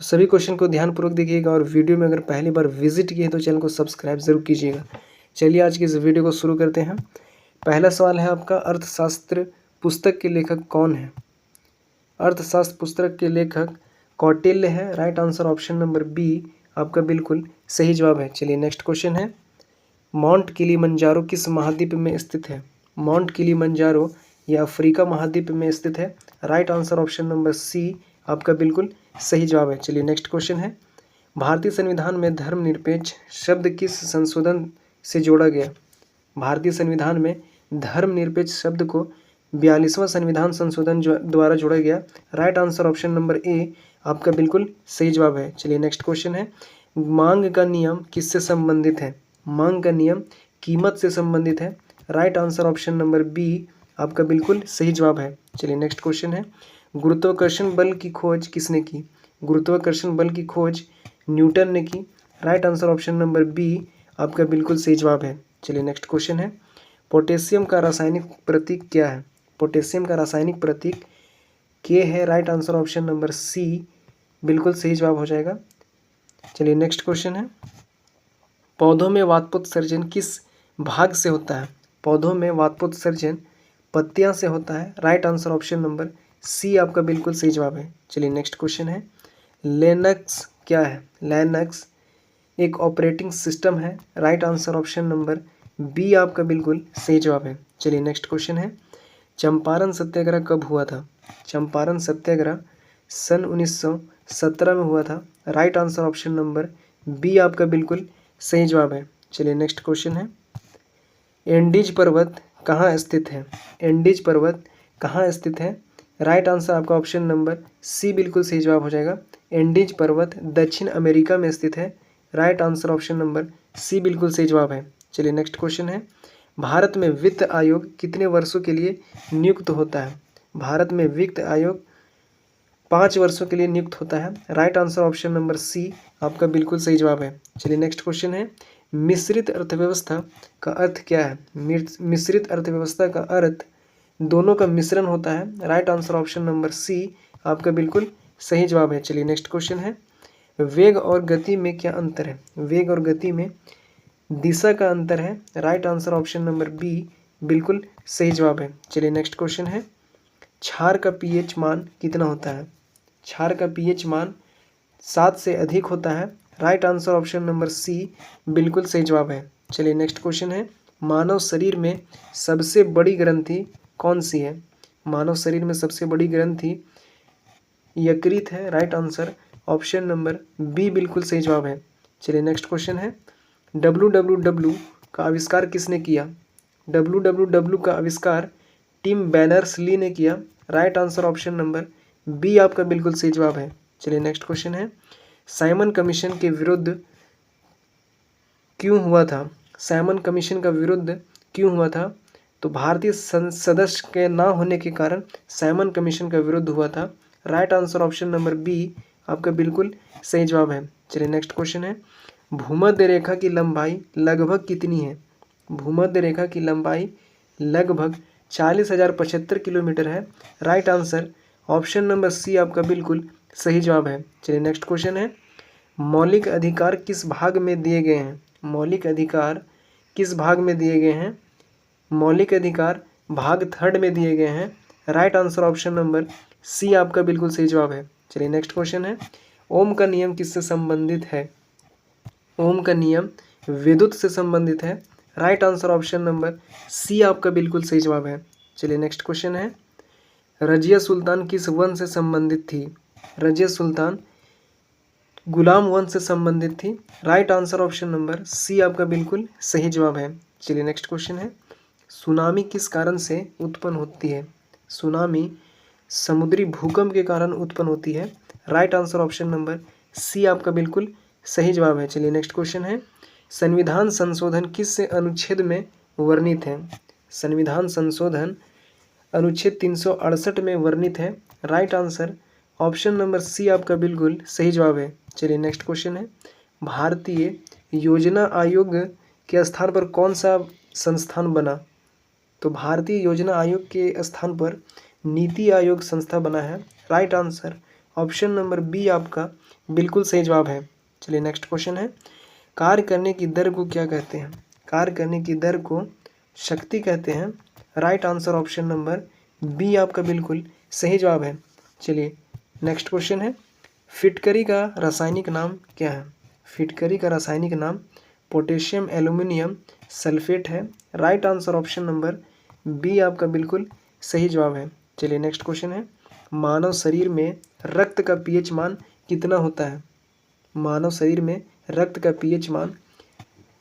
तो सभी क्वेश्चन को ध्यानपूर्वक देखिएगा और वीडियो में अगर पहली बार विजिट किए तो चैनल को सब्सक्राइब जरूर कीजिएगा। चलिए आज की इस वीडियो को शुरू करते हैं। पहला सवाल है आपका, अर्थशास्त्र पुस्तक के लेखक कौन है? अर्थशास्त्र पुस्तक के लेखक कौटिल्य है। Right answer option number B आपका बिल्कुल सही जवाब है। चलिए नेक्स्ट क्वेश्चन है, माउंट किलिमंजारो किस महाद्वीप में स्थित है? माउंट किलिमंजारो यह अफ्रीका महाद्वीप में स्थित है। Right answer option number C आपका बिल्कुल सही जवाब है। चलिए नेक्स्ट क्वेश्चन है, भारतीय संविधान में धर्मनिरपेक्ष शब्द किस संशोधन से जोड़ा गया? भारतीय संविधान में धर्मनिरपेक्ष शब्द को 42वां संविधान संशोधन द्वारा जोड़ा गया। राइट आंसर ऑप्शन नंबर ए आपका बिल्कुल सही जवाब है। चलिए नेक्स्ट क्वेश्चन है, मांग का नियम किससे संबंधित है? मांग का नियम कीमत से संबंधित है। Right answer option number B आपका बिल्कुल सही जवाब है। चलिए नेक्स्ट क्वेश्चन है, गुरुत्वाकर्षण बल की खोज किसने की? गुरुत्वाकर्षण बल की खोज न्यूटन ने की। Right answer option number B आपका बिल्कुल सही जवाब है। चलिए नेक्स्ट क्वेश्चन है, पोटेशियम का रासायनिक प्रतीक क्या है? पोटेशियम का रासायनिक प्रतीक के है। Right answer option number C बिल्कुल सही जवाब हो जाएगा। चलिए नेक्स्ट क्वेश्चन है, पौधों में वातपोत्सर्जन किस भाग से होता है? पौधों में वातपोत्सर्जन पत्तियां से होता है। Right answer option number C आपका बिल्कुल सही जवाब है। चलिए नेक्स्ट क्वेश्चन है, लिनक्स क्या है? लिनक्स एक ऑपरेटिंग सिस्टम है। Right answer option number B आपका बिल्कुल सही जवाब है। चलिए नेक्स्ट क्वेश्चन है, चंपारण सत्याग्रह कब हुआ था? चंपारण सत्याग्रह सन 1917 में हुआ था। Right answer option number B आपका बिल्कुल सही जवाब है। चलिए नेक्स्ट क्वेश्चन है, एंडीज पर्वत कहाँ स्थित है? एंडीज पर्वत कहाँ स्थित है? राइट आंसर आपका ऑप्शन नंबर सी बिल्कुल सही जवाब हो जाएगा। एंडीज पर्वत दक्षिण अमेरिका में स्थित है। Right answer option number C बिल्कुल सही जवाब है। चलिए नेक्स्ट क्वेश्चन है, भारत में वित्त आयोग कितने वर्षों के लिए नियुक्त होता है? भारत में वित्त आयोग 5 वर्षों के लिए नियुक्त होता है। Right answer option number C आपका बिल्कुल सही जवाब है। चलिए नेक्स्ट क्वेश्चन है, मिश्रित अर्थव्यवस्था का अर्थ क्या है? मिश्रित अर्थव्यवस्था का अर्थ दोनों का मिश्रण होता है। Right answer option number C आपका बिल्कुल सही जवाब है। चलिए नेक्स्ट क्वेश्चन है, वेग और गति में क्या अंतर है? वेग और गति में दिशा का अंतर है। Right answer option number B बिल्कुल सही जवाब है। चलिए नेक्स्ट क्वेश्चन है, क्षार का पीएच मान कितना होता है? क्षार का पीएच मान 7 से अधिक होता है। Right answer option number C बिल्कुल सही जवाब है। चलिए नेक्स्ट क्वेश्चन है, मानव शरीर में सबसे बड़ी ग्रंथि कौन सी है? मानव शरीर में सबसे बड़ी ग्रंथि यकृत है। Right answer option number B बिल्कुल सही जवाब है। चलिए नेक्स्ट क्वेश्चन है, www का आविष्कार किसने किया? www का आविष्कार टिम बैनर्स-ली ने किया। Right answer option number B आपका बिल्कुल सही जवाब है। चलिए नेक्स्ट क्वेश्चन है, साइमन कमीशन के विरुद्ध क्यों हुआ था? साइमन कमीशन का विरुद्ध क्यों हुआ था? तो भारतीय सदस्य के ना होने के कारण साइमन कमीशन का विरुद्ध हुआ था। Right answer option number B आपका बिल्कुल सही जवाब है। चलिए नेक्स्ट क्वेश्चन है, भूमध्य रेखा की लंबाई लगभग कितनी है? भूमध्य रेखा की लंबाई लगभग 40,075 किलोमीटर है। Right answer option number C आपका बिल्कुल सही जवाब है। चलिए नेक्स्ट क्वेश्चन है, मौलिक अधिकार किस भाग में दिए गए हैं? मौलिक अधिकार किस भाग में दिए गए हैं? मौलिक अधिकार भाग 3 में दिए गए हैं। Right answer option number C आपका बिल्कुल सही जवाब है। चलिए नेक्स्ट क्वेश्चन है, ओम का नियम किससे संबंधित है? ओम का नियम विद्युत से संबंधित है। Right answer option number C आपका बिल्कुल सही जवाब है। चलिए नेक्स्ट क्वेश्चन है, रजिया सुल्तान किस वंश से संबंधित थी? रजिया सुल्तान गुलाम वंश से संबंधित थी। Right answer option number C आपका बिल्कुल सही जवाब है। चलिए नेक्स्ट क्वेश्चन है, सुनामी किस कारण से उत्पन्न होती है? सुनामी समुद्री भूकंप के कारण उत्पन्न होती है। Right answer option number C आपका बिल्कुल सही जवाब है। चलिए नेक्स्ट क्वेश्चन है, संविधान संशोधन किस अनुच्छेद में वर्णित है? संविधान संशोधन अनुच्छेद 368 में वर्णित है। Right answer option number C आपका बिल्कुल सही जवाब है। चलिए नेक्स्ट क्वेश्चन है, भारतीय योजना आयोग के स्थान पर कौन सा संस्थान बना? तो भारतीय योजना आयोग के स्थान पर नीति आयोग संस्था बना है। Right answer option number B आपका बिल्कुल सही जवाब है। चलिए नेक्स्ट क्वेश्चन है, कार्य करने की दर को क्या कहते हैं? कार्य करने की दर को शक्ति कहते हैं। Right answer option number B आपका बिल्कुल सही जवाब है। चलिए नेक्स्ट क्वेश्चन है, फिटकरी का रासायनिक नाम क्या है? फिटकरी का रासायनिक नाम पोटेशियम एल्यूमिनियम सल्फेट है। Right answer option number B आपका बिल्कुल सही जवाब है। चलिए नेक्स्ट क्वेश्चन है, मानव शरीर में रक्त का पीएच मान कितना होता है? मानव शरीर में रक्त का पीएच मान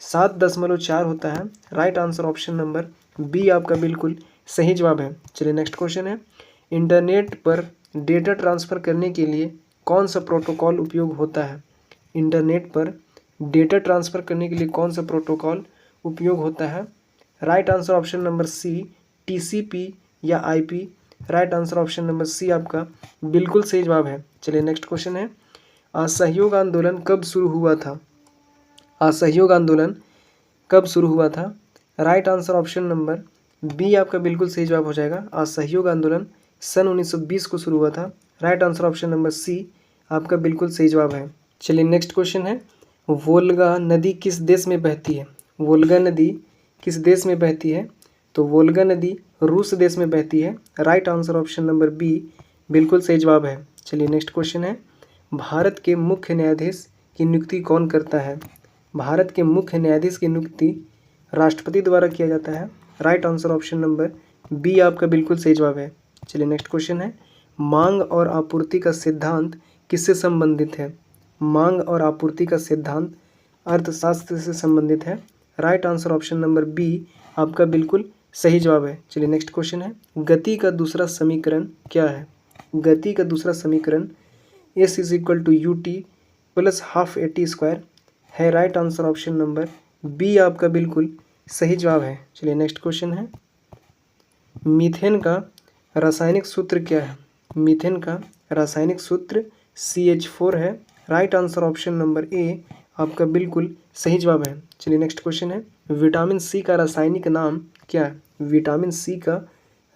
7.4 होता है। Right answer option number B आपका बिल्कुल सही जवाब है। चलिए नेक्स्ट क्वेश्चन है, इंटरनेट पर डेटा ट्रांसफ़र करने के लिए कौन सा प्रोटोकॉल उपयोग होता है? इंटरनेट पर डेटा ट्रांसफ़र करने के लिए कौन सा प्रोटोकॉल उपयोग होता है? Right answer option number C TCP या IP. Right answer option number C आपका बिल्कुल सही जवाब है। चलिए नेक्स्ट क्वेश्चन है, असहयोग आंदोलन कब शुरू हुआ था? असहयोग आंदोलन कब शुरू हुआ था? Right answer option number B आपका बिल्कुल सही जवाब हो जाएगा। असहयोग आंदोलन सन 1920 को शुरू हुआ था। Right answer option number C आपका बिल्कुल सही जवाब है। चलिए नेक्स्ट क्वेश्चन है, वोल्गा नदी किस देश में बहती है? वोल्गा नदी किस देश में बहती है? तो वोल्गा नदी रूस देश में बहती है। Right answer option number B बिल्कुल सही जवाब है। चलिए नेक्स्ट क्वेश्चन है, भारत के मुख्य न्यायाधीश की नियुक्ति कौन करता है? भारत के मुख्य न्यायाधीश की नियुक्ति राष्ट्रपति द्वारा किया जाता है। Right answer option number B आपका बिल्कुल सही जवाब है। चलिए नेक्स्ट क्वेश्चन है, मांग और आपूर्ति का सिद्धांत किससे संबंधित है? मांग और आपूर्ति का सिद्धांत अर्थशास्त्र से संबंधित है। Right answer option number B आपका बिल्कुल सही जवाब है। चलिए नेक्स्ट क्वेश्चन है, गति का दूसरा समीकरण क्या है? गति का दूसरा समीकरण S is equal to u t plus half a t square है। Right answer option number B आपका बिल्कुल सही जवाब है। चलिए नेक्स्ट क्वेश्चन है, मीथेन का रासायनिक सूत्र क्या है? मीथेन का रासायनिक सूत्र CH4 है। राइट आंसर ऑप्शन नंबर ए आपका बिल्कुल सही जवाब है। चलिए नेक्स्ट क्वेश्चन है, विटामिन सी का रासायनिक नाम क्या है? विटामिन सी का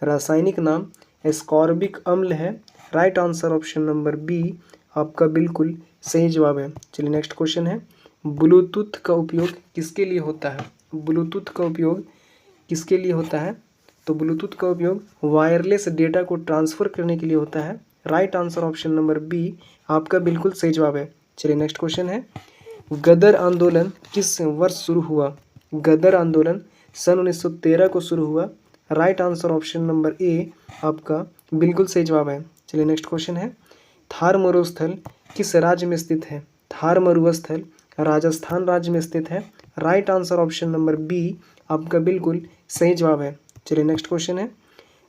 रासायनिक नाम एस्कॉर्बिक अम्ल है। Right answer option number B आपका बिल्कुल सही जवाब है। चलिए नेक्स्ट क्वेश्चन है, ब्लूटूथ का उपयोग किसके लिए होता है? ब्लूटूथ का उपयोग किसके लिए होता है? तो ब्लूटूथ का उपयोग वायरलेस डेटा को ट्रांसफ़र करने के लिए होता है। Right answer option number B आपका बिल्कुल सही जवाब है। चलिए नेक्स्ट क्वेश्चन है, गदर आंदोलन किस वर्ष शुरू हुआ? गदर आंदोलन सन 1913 को शुरू हुआ। राइट आंसर ऑप्शन नंबर ए आपका बिल्कुल सही जवाब है। चलिए नेक्स्ट क्वेश्चन है, थार मरुस्थल किस राज्य में स्थित है? थार मरुस्थल राजस्थान राज्य में स्थित है। Right answer option number B आपका बिल्कुल सही जवाब है। चलिए नेक्स्ट क्वेश्चन है,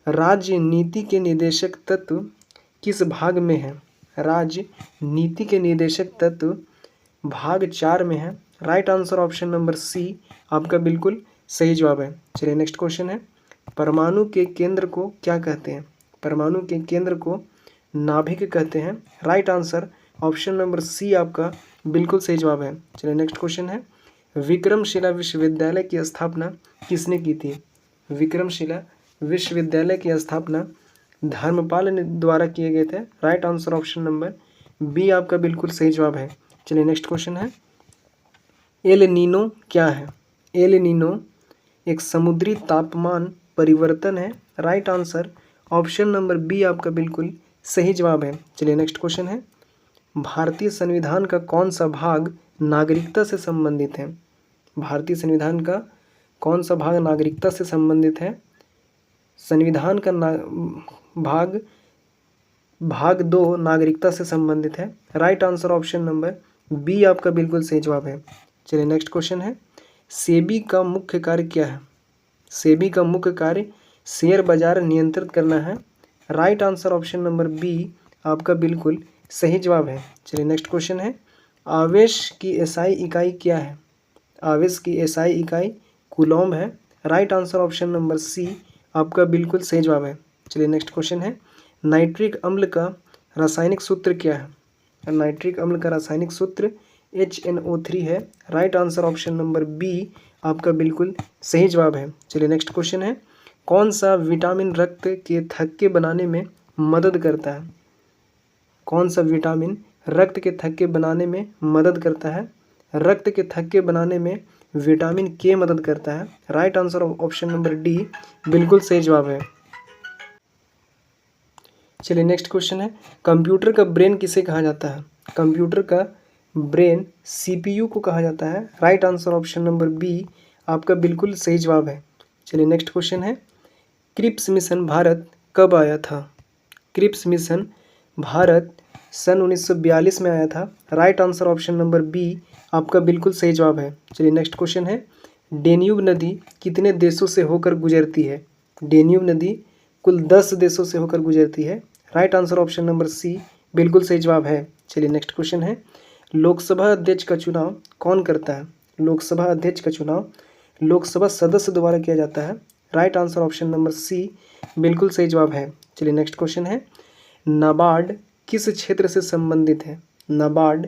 राजनीति के निदेशक तत्व किस भाग में है? राजनीति के निदेशक तत्व भाग 4 में है। Right answer option number C आपका बिल्कुल सही जवाब है। चलिए नेक्स्ट क्वेश्चन है, परमाणु के केंद्र को क्या कहते हैं? परमाणु के केंद्र को नाभिक कहते हैं। Right answer option number C आपका बिल्कुल सही जवाब है। चलिए नेक्स्ट क्वेश्चन है, विक्रमशिला विश्वविद्यालय की स्थापना किसने की थी? विक्रमशिला विश्वविद्यालय की स्थापना धर्मपाल द्वारा किए गए थे। Right answer option number B आपका बिल्कुल सही जवाब है। चलिए नेक्स्ट क्वेश्चन है, एल नीनो क्या है? एल नीनो एक समुद्री तापमान परिवर्तन है। Right answer option number B आपका बिल्कुल सही जवाब है। चलिए नेक्स्ट क्वेश्चन है, भारतीय संविधान का कौन सा भाग नागरिकता से संबंधित है? भारतीय संविधान का कौन सा भाग नागरिकता से संबंधित है? संविधान का भाग 2 नागरिकता से संबंधित है। Right answer option number B आपका बिल्कुल सही जवाब है। चलिए नेक्स्ट क्वेश्चन है, सेबी का मुख्य कार्य क्या है? सेबी का मुख्य कार्य शेयर बाजार नियंत्रित करना है। Right answer option number B आपका बिल्कुल सही जवाब है। चलिए नेक्स्ट क्वेश्चन है, आवेश की एसआई इकाई क्या है? आवेश की एसआई इकाई कूलॉम्ब है। Right answer option number C आपका बिल्कुल सही जवाब है। चलिए नेक्स्ट क्वेश्चन है, नाइट्रिक अम्ल का रासायनिक सूत्र क्या है? नाइट्रिक अम्ल का रासायनिक सूत्र HNO3 है। Right answer option number B आपका बिल्कुल सही जवाब है। चलिए नेक्स्ट क्वेश्चन है, कौन सा विटामिन रक्त के थक्के बनाने में मदद करता है? कौन सा विटामिन रक्त के थक्के बनाने में मदद करता है? रक्त के थक्के बनाने में विटामिन के मदद करता है। Right answer option number D बिल्कुल सही जवाब है। चलिए नेक्स्ट क्वेश्चन है, कंप्यूटर का ब्रेन किसे कहा जाता है? कंप्यूटर का ब्रेन सीपीयू को कहा जाता है। Right answer option number B आपका बिल्कुल सही जवाब है। चलिए नेक्स्ट क्वेश्चन है, क्रिप्स मिशन भारत कब आया था? क्रिप्स मिशन भारत सन 1942 में आया था। Right answer option number B आपका बिल्कुल सही जवाब है। चलिए नेक्स्ट क्वेश्चन है, डेन्यूब नदी कितने देशों से होकर गुजरती है? डेन्यूब नदी कुल 10 देशों से होकर गुजरती है। Right answer option number C बिल्कुल सही जवाब है। चलिए नेक्स्ट क्वेश्चन है, लोकसभा अध्यक्ष का चुनाव कौन करता है? लोकसभा अध्यक्ष का चुनाव लोकसभा सदस्य द्वारा किया जाता है। Right answer option number C बिल्कुल सही जवाब है। चलिए नेक्स्ट क्वेश्चन है, नाबार्ड किस क्षेत्र से संबंधित है? नाबार्ड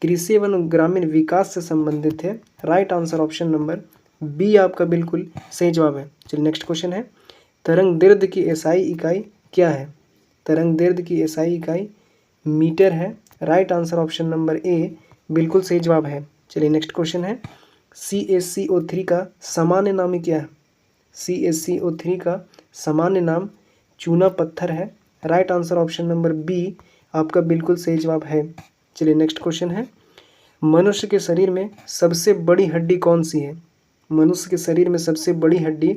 कृषि एवं ग्रामीण विकास से संबंधित है। Right answer option number B आपका बिल्कुल सही जवाब है। चलिए नेक्स्ट क्वेश्चन है, तरंग दैर्ध्य की एसआई इकाई क्या है? तरंग दैर्ध्य की एसआई इकाई मीटर है। Right answer option number A बिल्कुल सही जवाब है। चलिए नेक्स्ट क्वेश्चन है, CaCO3 का सामान्य नाम क्या है? CaCO3 का सामान्य नाम चूना पत्थर है। Right answer option number B आपका बिल्कुल सही जवाब है। चलिए नेक्स्ट क्वेश्चन है, मनुष्य के शरीर में सबसे बड़ी हड्डी कौन सी है? मनुष्य के शरीर में सबसे बड़ी हड्डी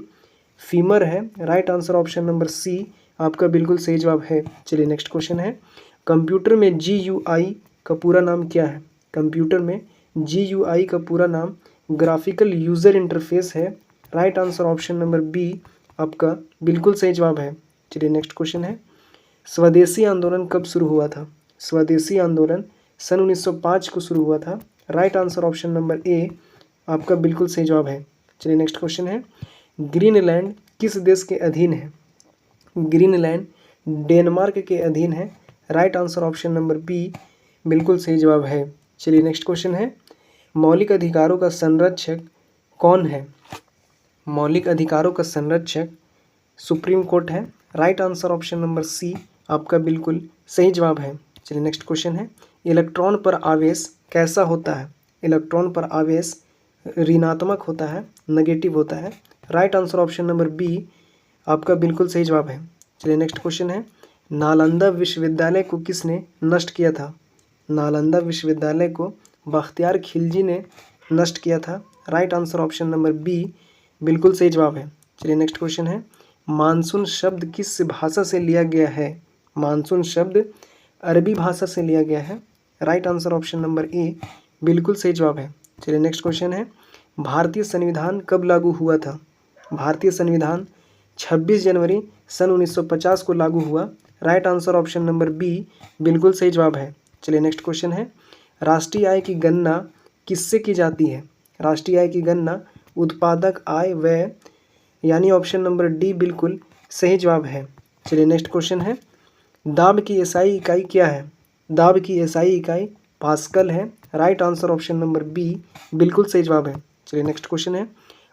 फीमर है। Right answer option number C आपका बिल्कुल सही जवाब है। चलिए नेक्स्ट क्वेश्चन है, कंप्यूटर में GUI का पूरा नाम क्या है? कंप्यूटर में GUI का पूरा नाम ग्राफिकल यूज़र इंटरफेस है। Right answer option number B आपका बिल्कुल सही जवाब है। चलिए नेक्स्ट क्वेश्चन है, स्वदेशी आंदोलन कब शुरू हुआ था? स्वदेशी आंदोलन सन 1905 को शुरू हुआ था। राइट आंसर ऑप्शन नंबर ए आपका बिल्कुल सही जवाब है। चलिए नेक्स्ट क्वेश्चन है, ग्रीनलैंड किस देश के अधीन है? ग्रीनलैंड डेनमार्क के अधीन है। Right answer option number B बिल्कुल सही जवाब है। चलिए नेक्स्ट क्वेश्चन है, मौलिक अधिकारों का संरक्षक कौन है? मौलिक अधिकारों का संरक्षक सुप्रीम कोर्ट है। Right answer option number C आपका बिल्कुल सही जवाब है। चलिए नेक्स्ट क्वेश्चन है, इलेक्ट्रॉन पर आवेश कैसा होता है? इलेक्ट्रॉन पर आवेश ऋणात्मक होता है, नेगेटिव होता है। Right answer option number B आपका बिल्कुल सही जवाब है। चलिए नेक्स्ट क्वेश्चन है, नालंदा विश्वविद्यालय को किसने नष्ट किया था? नालंदा विश्वविद्यालय को बख्तियार खिलजी ने नष्ट किया था। Right answer option number B बिल्कुल सही जवाब है। चलिए नेक्स्ट क्वेश्चन है, मानसून शब्द किस भाषा से लिया गया है? मानसून शब्द अरबी भाषा से लिया गया है। Right answer option number A बिल्कुल सही जवाब है। चलिए नेक्स्ट क्वेश्चन है, भारतीय संविधान कब लागू हुआ था? भारतीय संविधान 26 जनवरी सन 1950 को लागू हुआ। Right answer option number B बिल्कुल सही जवाब है। चलिए नेक्स्ट क्वेश्चन है, राष्ट्रीय आय की गणना किससे की जाती है? राष्ट्रीय आय की गणना उत्पादक आय व्यय यानी ऑप्शन नंबर डी बिल्कुल सही जवाब है। चलिए नेक्स्ट क्वेश्चन है, दाब की एसआई इकाई क्या है? दाब की एसआई इकाई पास्कल है। Right answer option number B बिल्कुल सही जवाब है। चलिए नेक्स्ट क्वेश्चन है,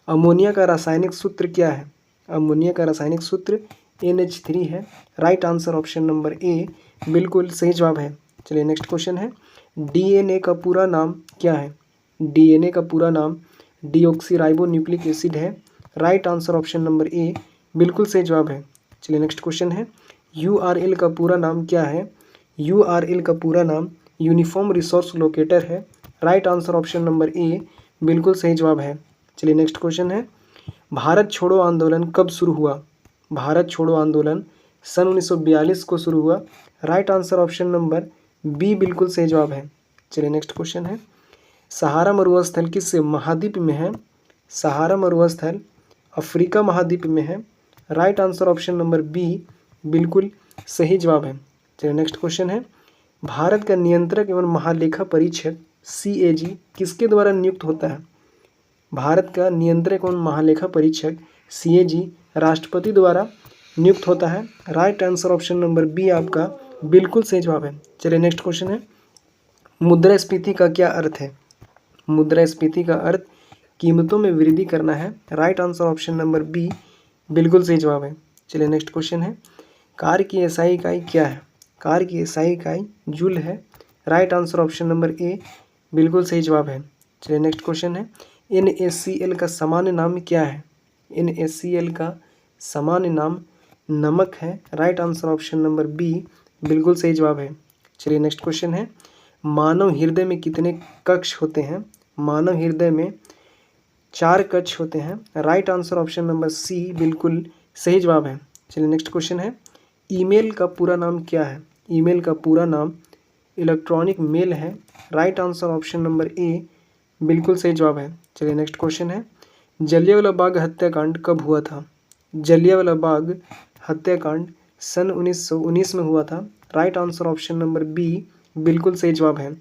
अमोनिया का रासायनिक सूत्र क्या है? अमोनिया का रासायनिक सूत्र NH3 है। Right answer option number A बिल्कुल सही जवाब है। चलिए नेक्स्ट क्वेश्चन है, DNA का पूरा नाम क्या है? DNA का पूरा नाम डीऑक्सीराइबो न्यूक्लिक एसिड है। Right answer option number A बिल्कुल सही जवाब है। चलिए नेक्स्ट क्वेश्चन है, URL का पूरा नाम क्या है? URL का पूरा नाम यूनिफॉर्म रिसोर्स लोकेटर है। Right answer option number A बिल्कुल सही जवाब है। चलिए नेक्स्ट क्वेश्चन है, भारत छोड़ो आंदोलन कब शुरू हुआ? भारत छोड़ो आंदोलन सन 1942 को शुरू हुआ। Right answer option number B बिल्कुल सही जवाब है। चलिए नेक्स्ट क्वेश्चन है, सहारा मरुस्थल किस महाद्वीप में है? सहारा मरुस्थल अफ्रीका महाद्वीप में है। Right answer option number B बिल्कुल सही जवाब है। चलिए नेक्स्ट क्वेश्चन है, भारत का नियंत्रक एवं महालेखा परीक्षक CAG किसके द्वारा नियुक्त होता है? भारत का नियंत्रक एवं महालेखा परीक्षक CAG राष्ट्रपति द्वारा नियुक्त होता है। Right answer option number B आपका बिल्कुल सही जवाब है। चलिए नेक्स्ट क्वेश्चन है, मुद्रास्फीति का क्या अर्थ है? मुद्रास्फीति का अर्थ कीमतों में वृद्धि करना है। Right answer option number B बिल्कुल सही जवाब है। चलिए नेक्स्ट क्वेश्चन है, कार की एसआई इकाई क्या है? कार की एसआई इकाई जूल है। Right answer option number A बिल्कुल सही जवाब है। चलिए नेक्स्ट क्वेश्चन है, NaCl का सामान्य नाम क्या है? NaCl का सामान्य नाम नमक है। Right answer option number B बिल्कुल सही जवाब है। चलिए नेक्स्ट क्वेश्चन है, मानव हृदय में कितने कक्ष होते हैं? मानव हृदय में 4 कक्ष होते हैं। Right answer option number C बिल्कुल सही जवाब है। चलिए नेक्स्ट क्वेश्चन है, ईमेल का पूरा नाम क्या है? ईमेल का पूरा नाम इलेक्ट्रॉनिक मेल है। Right answer option number A बिल्कुल सही जवाब है। चलिए नेक्स्ट क्वेश्चन है, जलियांवाला बाग हत्याकांड कब हुआ था? जलियांवाला बाग हत्याकांड सन 1919 में हुआ था। Right answer option number B बिल्कुल सही जवाब है।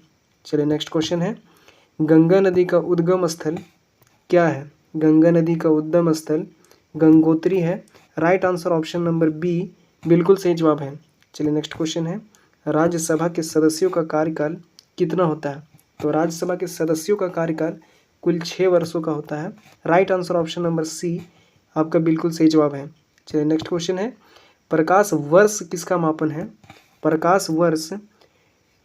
चलिए नेक्स्ट क्वेश्चन है, गंगा नदी का उद्गम स्थल क्या है? गंगा नदी का उद्गम स्थल गंगोत्री है। Right answer option number B बिल्कुल सही जवाब है। चलिए नेक्स्ट क्वेश्चन है, राज्यसभा के सदस्यों का कार्यकाल कितना होता है? तो राज्यसभा के सदस्यों का कार्यकाल कुल 6 वर्षों का होता है। Right answer option number C आपका बिल्कुल सही जवाब है। चलिए नेक्स्ट क्वेश्चन है, प्रकाश वर्ष किसका मापन है? प्रकाश वर्ष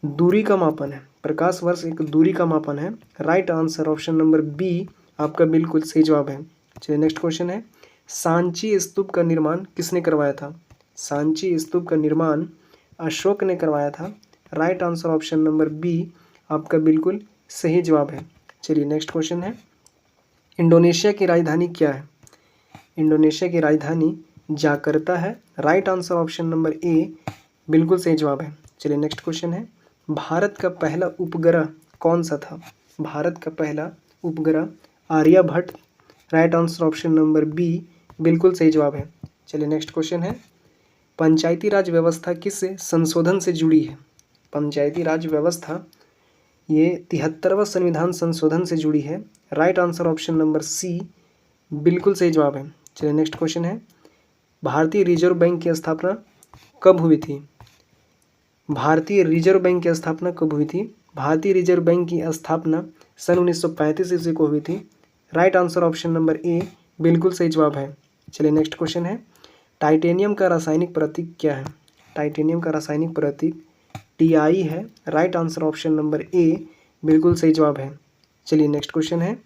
दूरी का मापन है। प्रकाश वर्ष एक दूरी का मापन है। Right answer option number B आपका बिल्कुल सही जवाब है। चलिए नेक्स्ट क्वेश्चन है, सांची स्तूप का निर्माण किसने करवाया था? सांची स्तूप का निर्माण अशोक ने करवाया था। Right answer option number B आपका बिल्कुल सही जवाब है। चलिए नेक्स्ट क्वेश्चन है, इंडोनेशिया की राजधानी क्या है? इंडोनेशिया की राजधानी जाकर्ता है। Right answer option number A बिल्कुल सही जवाब है। चलिए नेक्स्ट क्वेश्चन है, भारत का पहला उपग्रह कौन सा था? भारत का पहला उपग्रह आर्यभट्ट। Right answer option number B बिल्कुल सही जवाब है। चलिए नेक्स्ट क्वेश्चन है, पंचायती राज व्यवस्था किस संशोधन से जुड़ी है? पंचायती राज व्यवस्था ये 73वां संविधान संशोधन से जुड़ी है। Right answer option number C बिल्कुल सही जवाब है। चलिए नेक्स्ट क्वेश्चन है, भारतीय रिजर्व बैंक की स्थापना कब हुई थी? भारतीय रिजर्व बैंक की स्थापना कब हुई थी? भारतीय रिजर्व बैंक की स्थापना सन 1935 ईस्वी को हुई थी। Right answer option number A बिल्कुल सही जवाब है। चलिए नेक्स्ट क्वेश्चन है, टाइटेनियम का रासायनिक प्रतीक क्या है? टाइटेनियम का रासायनिक प्रतीक Ti है। Right answer option number A बिल्कुल सही जवाब है। चलिए नेक्स्ट क्वेश्चन है,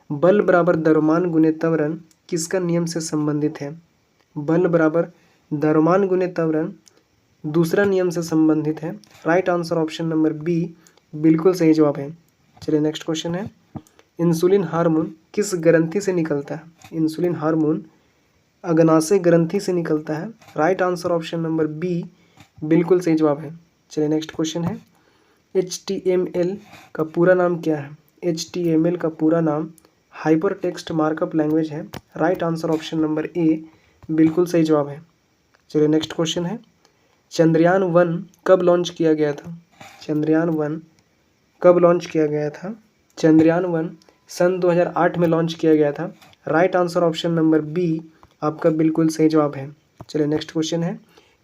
बल बराबर द्रव्यमान गुने त्वरण किसका नियम से संबंधित है? बल बराबर द्रव्यमान गुने त्वरण दूसरा नियम से संबंधित है। Right answer option number B बिल्कुल सही जवाब है। चलिए नेक्स्ट क्वेश्चन है, इंसुलिन हार्मोन किस ग्रंथि से निकलता है? इंसुलिन हार्मोन अग्नाशय ग्रंथि से निकलता है। Right answer option number B बिल्कुल सही जवाब है। चलिए नेक्स्ट क्वेश्चन है, HTML का पूरा नाम क्या है? HTML का पूरा नाम हाइपर टेक्स्ट मार्कअप लैंग्वेज है। Right answer option number A बिल्कुल सही जवाब है। चलिए नेक्स्ट क्वेश्चन है, चंद्रयान 1 कब लॉन्च किया गया था? चंद्रयान 1 कब लॉन्च किया गया था? चंद्रयान 1 सन 2008 में लॉन्च किया गया था। Right answer option number B आपका बिल्कुल सही जवाब है। चलिए नेक्स्ट क्वेश्चन है,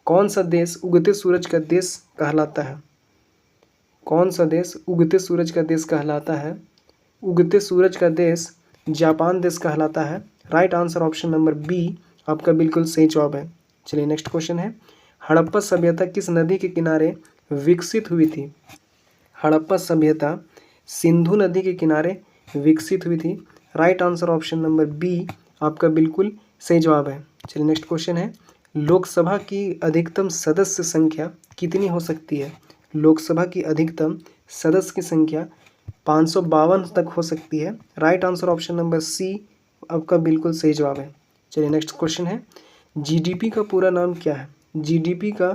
कौन सा देश उगते सूरज का देश कहलाता है? कौन सा देश उगते सूरज का देश कहलाता है? उगते सूरज का देश जापान देश कहलाता है। Right answer option number B आपका बिल्कुल सही जवाब है। चलिए नेक्स्ट क्वेश्चन है, हड़प्पा सभ्यता किस नदी के किनारे विकसित हुई थी? हड़प्पा सभ्यता सिंधु नदी के किनारे विकसित हुई थी। Right answer option number B आपका बिल्कुल सही जवाब है। चलिए नेक्स्ट क्वेश्चन है, लोकसभा की अधिकतम सदस्य संख्या कितनी हो सकती है? लोकसभा की अधिकतम सदस्य की संख्या 552 तक हो सकती है। Right answer option number C आपका बिल्कुल सही जवाब है। चलिए नेक्स्ट क्वेश्चन है, जीडीपी का पूरा नाम क्या है? जीडीपी का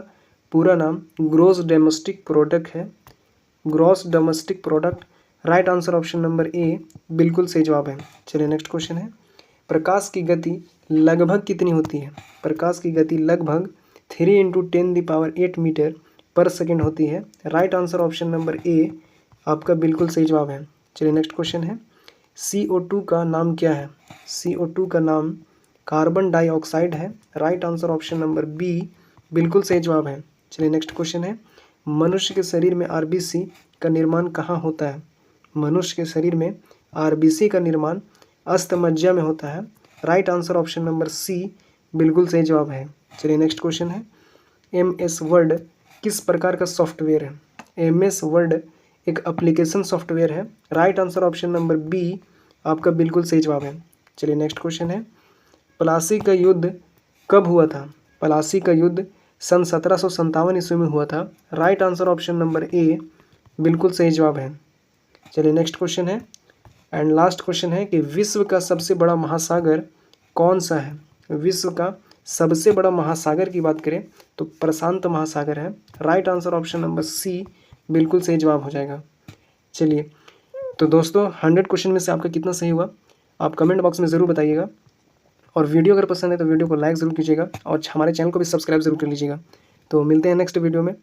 पूरा नाम ग्रॉस डोमेस्टिक प्रोडक्ट है। Gross domestic product. Right answer option number A बिल्कुल सही जवाब है। चलिए नेक्स्ट क्वेश्चन है, प्रकाश की गति लगभग कितनी होती है? प्रकाश की गति लगभग 3 × 10⁸ मीटर पर सेकेंड होती है। राइट आंसर ऑप्शन नंबर ए आपका बिल्कुल सही जवाब है। चलिए नेक्स्ट क्वेश्चन है, CO2 का नाम क्या है? CO2 का नाम कार्बन डाइऑक्साइड है। Right answer option number B बिल्कुल सही जवाब है। चलिए नेक्स्ट क्वेश्चन है, मनुष्य के शरीर में RBC का निर्माण कहाँ होता है? मनुष्य के शरीर में RBC का निर्माण अस्थमज्जा में होता है। Right answer option number C बिल्कुल सही जवाब है। चलिए नेक्स्ट क्वेश्चन है, MS वर्ड किस प्रकार का सॉफ्टवेयर है? MS वर्ड एक एप्लीकेशन सॉफ्टवेयर है। Right answer option number B आपका बिल्कुल सही जवाब है। चलिए नेक्स्ट क्वेश्चन है, प्लासी का युद्ध कब हुआ था? प्लासी का युद्ध सन 1757 ईस्वी में हुआ था। Right answer option number A बिल्कुल सही जवाब है। चलिए नेक्स्ट क्वेश्चन है एंड लास्ट क्वेश्चन है कि विश्व का सबसे बड़ा महासागर कौन सा है? विश्व का सबसे बड़ा महासागर की बात करें तो प्रशांत महासागर है। Right answer option number C बिल्कुल सही जवाब हो जाएगा। चलिए तो दोस्तों 100 क्वेश्चन में से आपका कितना सही हुआ आप कमेंट बॉक्स में ज़रूर बताइएगा, और वीडियो अगर पसंद है तो वीडियो को लाइक ज़रूर कीजिएगा और हमारे चैनल को भी सब्सक्राइब ज़रूर कर लीजिएगा। तो मिलते हैं नेक्स्ट वीडियो में।